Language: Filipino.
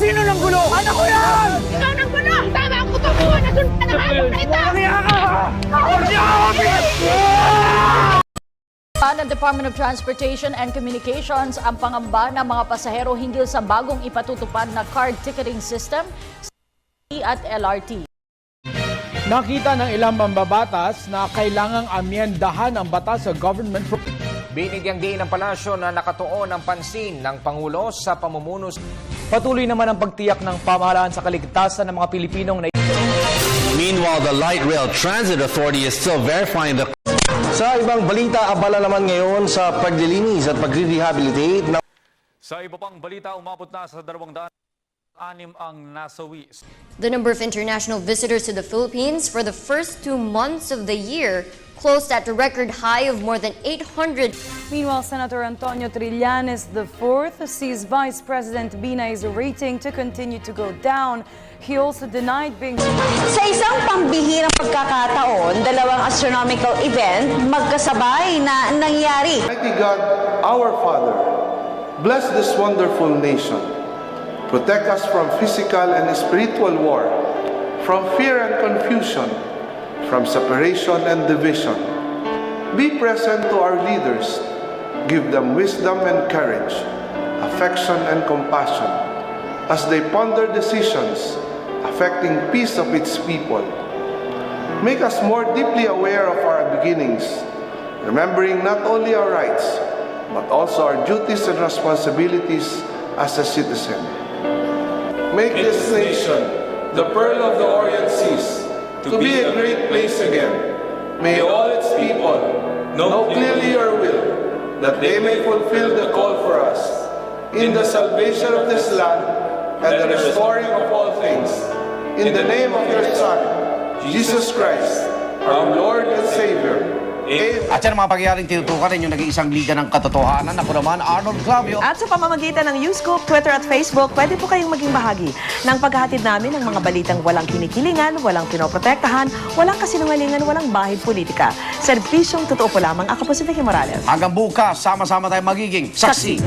Sino ng gulo? Anak ko yan! Ikaw ng gulo! Tama ang kuto mo! Nasunod ka ng hayop na ito! Walang Ng Department of Transportation and Communications ang pangamba ng mga pasahero hinggil sa bagong ipatutupad na card ticketing system at LRT. Nakita ng ilang mambabatas na kailangang amyendahan ang batas sa government. Binigyang diin ng palasyo na nakatuon ang pansin ng Pangulo sa pamumuno. Patuloy naman ang pagtiyak ng pamahalaan sa kaligtasan ng mga Pilipinong Meanwhile, the Light Rail Transit Authority is still verifying the... Sa ibang balita, abala naman ngayon sa paglilinis at pagre-rehabilitate ng... Sa iba pang balita, umabot na sa 206 ang nasawi. The number of international visitors to the Philippines for the first 2 months of the year closed at a record high of more than 800. Meanwhile, Senator Antonio Trillanes IV sees Vice President Binay's rating to continue to go down. He also denied being... Sa isang pambihirang pagkakataon, dalawang astronomical event magkasabay na nangyari. Mighty God, our Father, bless this wonderful nation. Protect us from physical and spiritual war, from fear and confusion, from separation and division. Be present to our leaders. Give them wisdom and courage, affection and compassion, as they ponder decisions affecting peace of its people. Make us more deeply aware of our beginnings, remembering not only our rights, but also our duties and responsibilities as a citizen. Make this nation the pearl of the Orient Seas, to be a great place again. May all its people know clearly your will, that they may fulfill the call for us in the salvation of this land and the restoring of all things. In the name of your Son, Jesus Christ, our Lord and Savior. Amen. At yan ang mga pagyayaring tinutukan yung nag-iisang liga ng katotohanan. Ako naman, Arnold Clavio. At sa pamamagitan ng YouScoop, Twitter at Facebook, pwede po kayong maging bahagi ng paghahatid namin ng mga balitang walang kinikilingan, walang pinoprotektahan, walang kasinungalingan, walang bahid politika. Serbisyong totoo po lamang. Ako po si Vicky Morales. Hanggang bukas, sama-sama tayo magiging saksi.